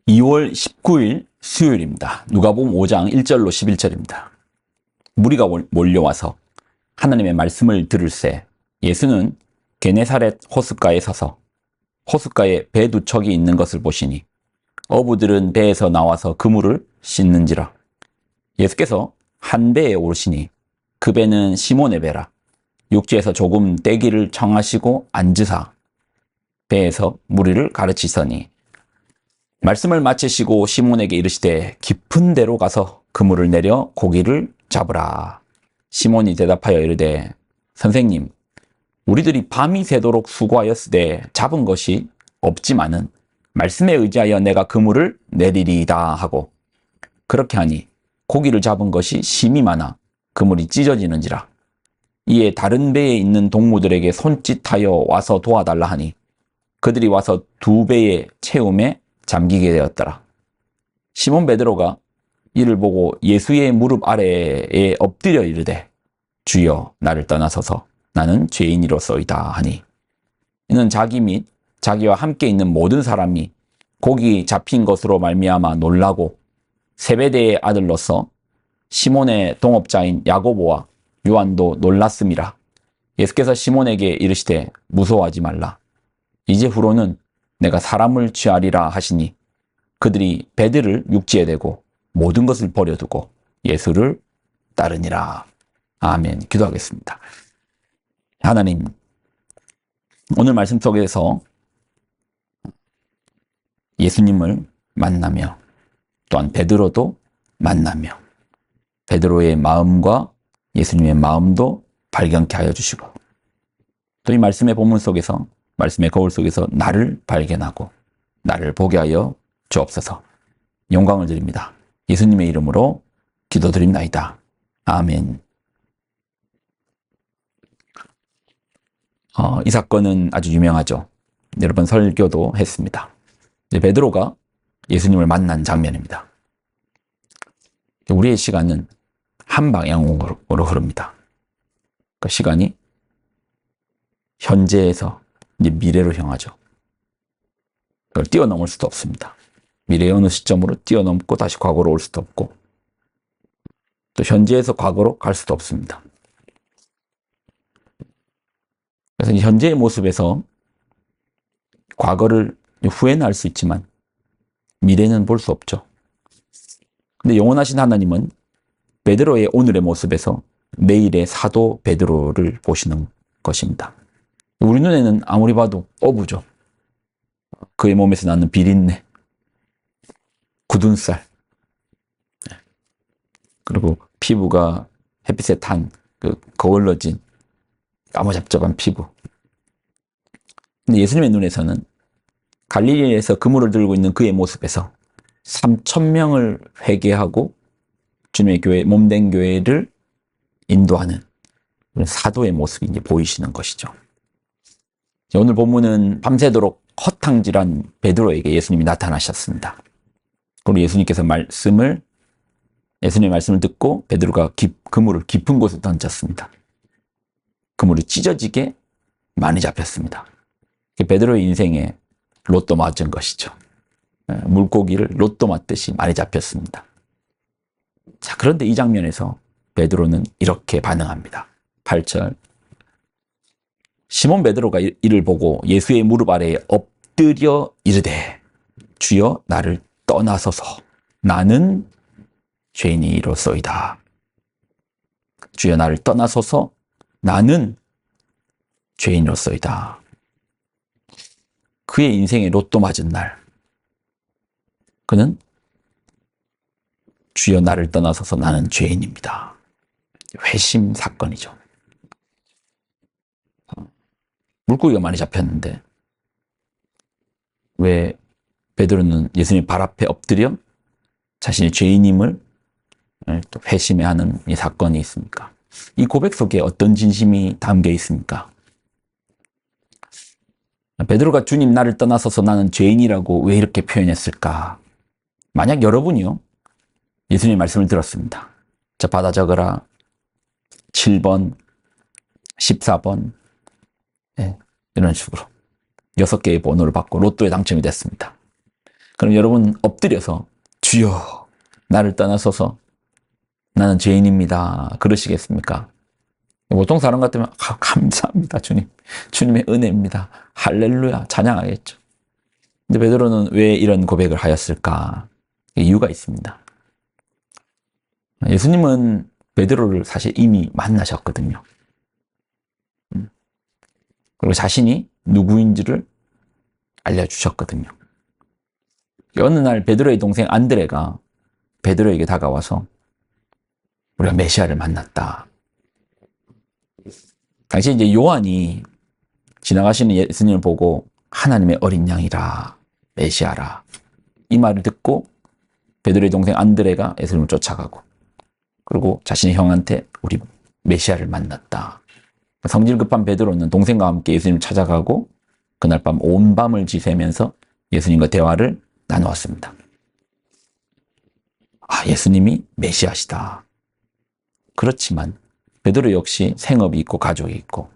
2월 19일 수요일입니다. 누가복음 5장 1절로 11절입니다. 무리가 몰려와서 하나님의 말씀을 들을새 예수는 게네사렛 호숫가에 서서 호숫가에 배 두 척이 있는 것을 보시니 어부들은 배에서 나와서 그물을 씻는지라. 예수께서 한 배에 오르시니 그 배는 시몬의 배라. 육지에서 조금 떼기를 청하시고 앉으사 배에서 무리를 가르치더니 말씀을 마치시고 시몬에게 이르시되 깊은 데로 가서 그물을 내려 고기를 잡으라. 시몬이 대답하여 이르되 선생님, 우리들이 밤이 새도록 수고하였으되 잡은 것이 없지만은 말씀에 의지하여 내가 그물을 내리리이다 하고, 그렇게 하니 고기를 잡은 것이 심이 많아 그물이 찢어지는지라. 이에 다른 배에 있는 동무들에게 손짓하여 와서 도와달라 하니 그들이 와서 두 배의 채움에 잠기게 되었더라. 시몬 베드로가 이를 보고 예수의 무릎 아래에 엎드려 이르되 주여, 나를 떠나소서 나는 죄인이로소이다 하니, 이는 자기 및 자기와 함께 있는 모든 사람이 고기 잡힌 것으로 말미암아 놀라고 세베대의 아들로서 시몬의 동업자인 야고보와 요한도 놀랐음이라. 예수께서 시몬에게 이르시되 무서워하지 말라. 이제 후로는 내가 사람을 취하리라 하시니 그들이 배들을 육지에 대고 모든 것을 버려두고 예수를 따르니라. 아멘. 기도하겠습니다. 하나님, 오늘 말씀 속에서 예수님을 만나며 또한 베드로도 만나며 베드로의 마음과 예수님의 마음도 발견케 하여 주시고, 또 이 말씀의 본문 속에서, 말씀의 거울 속에서 나를 발견하고 나를 보게 하여 주옵소서. 영광을 드립니다. 예수님의 이름으로 기도드립나이다. 아멘. 이 사건은 아주 유명하죠. 여러 번 설교도 했습니다. 베드로가 예수님을 만난 장면입니다. 우리의 시간은 한 방향으로 흐릅니다. 그 시간이 현재에서 이제 미래로 향하죠. 그걸 뛰어넘을 수도 없습니다. 미래의 어느 시점으로 뛰어넘고 다시 과거로 올 수도 없고, 또 현재에서 과거로 갈 수도 없습니다. 그래서 이 현재의 모습에서 과거를 후회는 할 수 있지만 미래는 볼 수 없죠. 근데 영원하신 하나님은 베드로의 오늘의 모습에서 내일의 사도 베드로를 보시는 것입니다. 우리 눈에는 아무리 봐도 어부죠. 그의 몸에서 나는 비린내, 굳은 살, 그리고 피부가 햇빛에 탄 그 거울러진 까무잡잡한 피부. 근데 예수님의 눈에서는 갈릴리에서 그물을 들고 있는 그의 모습에서 3,000명을 회개하고 주님의 교회, 몸된 교회를 인도하는 그런 사도의 모습이 이제 보이시는 것이죠. 오늘 본문은 밤새도록 허탕질한 베드로에게 예수님이 나타나셨습니다. 그리고 예수님의 말씀을 듣고 베드로가 그물을 깊은 곳에 던졌습니다. 그물이 찢어지게 많이 잡혔습니다. 베드로의 인생에 로또 맞은 것이죠. 물고기를 로또 맞듯이 많이 잡혔습니다. 자, 그런데 이 장면에서 베드로는 이렇게 반응합니다. 8절. 시몬 베드로가 이를 보고 예수의 무릎 아래에 엎드려 이르되 주여, 나를 떠나소서 나는 죄인이로소이다. 주여, 나를 떠나소서 나는 죄인이로소이다. 그의 인생에 로또 맞은 날, 그는 주여, 나를 떠나소서 나는 죄인입니다. 회심 사건이죠. 물고기가 많이 잡혔는데 왜 베드로는 예수님 발 앞에 엎드려 자신의 죄인임을 또 회심해하는 이 사건이 있습니까? 이 고백 속에 어떤 진심이 담겨 있습니까? 베드로가 주님, 나를 떠나서서 나는 죄인이라고 왜 이렇게 표현했을까? 만약 여러분이요, 예수님의 말씀을 들었습니다. 자, 받아 적어라. 7번, 14번, 이런 식으로 6개의 번호를 받고 로또에 당첨이 됐습니다. 그럼 여러분 엎드려서 주여 나를 떠나소서 나는 죄인입니다. 그러시겠습니까? 보통 사람 같으면 감사합니다 주님. 주님의 은혜입니다. 할렐루야 찬양하겠죠. 근데 베드로는 왜 이런 고백을 하였을까? 이유가 있습니다. 예수님은 베드로를 사실 이미 만나셨거든요. 그리고 자신이 누구인지를 알려주셨거든요. 어느 날 베드로의 동생 안드레가 베드로에게 다가와서 우리가 메시아를 만났다. 당시 이제 요한이 지나가시는 예수님을 보고 하나님의 어린 양이라 메시아라 이 말을 듣고 베드로의 동생 안드레가 예수님을 쫓아가고 그리고 자신의 형한테 우리 메시아를 만났다. 성질 급한 베드로는 동생과 함께 예수님을 찾아가고 그날 밤 온 밤을 지새면서 예수님과 대화를 나누었습니다. 예수님이 메시아시다. 그렇지만 베드로 역시 생업이 있고 가족이 있고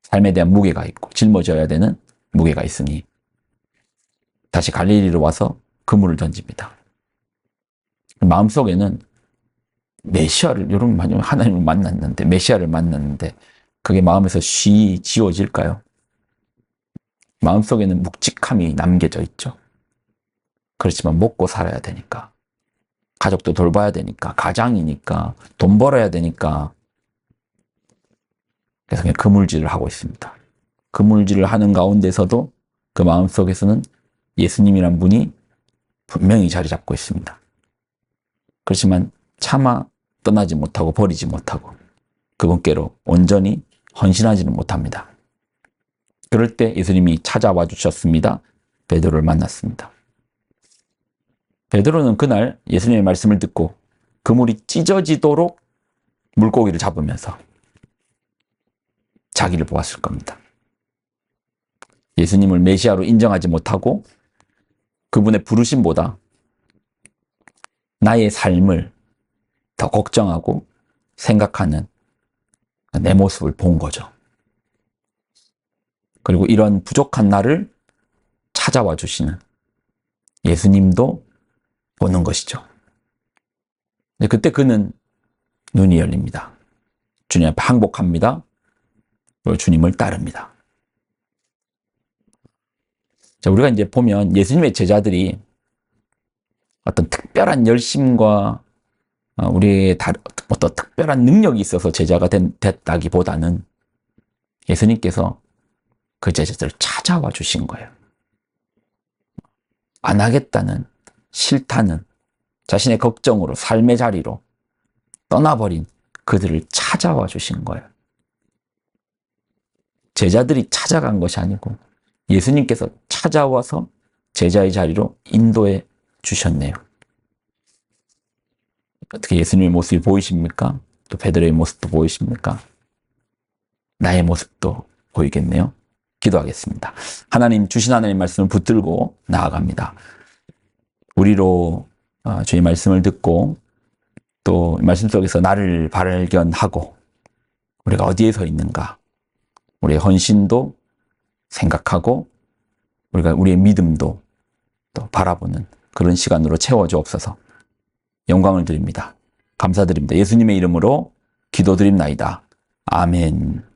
삶에 대한 무게가 있고 짊어져야 되는 무게가 있으니 다시 갈릴리로 와서 그물을 던집니다. 마음속에는 메시아를 여러분 하나님을 만났는데 메시아를 만났는데 그게 마음에서 쉬 지워질까요? 마음속에는 묵직함이 남겨져 있죠. 그렇지만 먹고 살아야 되니까 가족도 돌봐야 되니까 가장이니까 돈 벌어야 되니까 그래서 그냥 그물질을 하고 있습니다. 그물질을 하는 가운데서도 그 마음속에서는 예수님이란 분이 분명히 자리 잡고 있습니다. 그렇지만 차마 떠나지 못하고 버리지 못하고 그분께로 온전히 헌신하지는 못합니다. 그럴 때 예수님이 찾아와 주셨습니다. 베드로를 만났습니다. 베드로는 그날 예수님의 말씀을 듣고 그물이 찢어지도록 물고기를 잡으면서 자기를 보았을 겁니다. 예수님을 메시아로 인정하지 못하고 그분의 부르심보다 나의 삶을 더 걱정하고 생각하는 내 모습을 본 거죠. 그리고 이런 부족한 나를 찾아와 주시는 예수님도 보는 것이죠. 그때 그는 눈이 열립니다. 주님 앞에 항복합니다. 그리고 주님을 따릅니다. 자, 우리가 이제 보면 예수님의 제자들이 어떤 특별한 열심과 우리의 어떤 특별한 능력이 있어서 제자가 됐다기보다는 예수님께서 그 제자들을 찾아와 주신 거예요. 안 하겠다는, 싫다는, 자신의 걱정으로 삶의 자리로 떠나버린 그들을 찾아와 주신 거예요. 제자들이 찾아간 것이 아니고 예수님께서 찾아와서 제자의 자리로 인도해 주셨네요. 어떻게 예수님의 모습이 보이십니까? 또 베드로의 모습도 보이십니까? 나의 모습도 보이겠네요. 기도하겠습니다. 하나님, 주신 하나님 말씀을 붙들고 나아갑니다. 우리로 주의 말씀을 듣고 또 말씀 속에서 나를 발견하고 우리가 어디에 서 있는가, 우리의 헌신도 생각하고 우리가 우리의 믿음도 또 바라보는 그런 시간으로 채워주옵소서. 영광을 드립니다. 감사드립니다. 예수님의 이름으로 기도드립나이다. 아멘.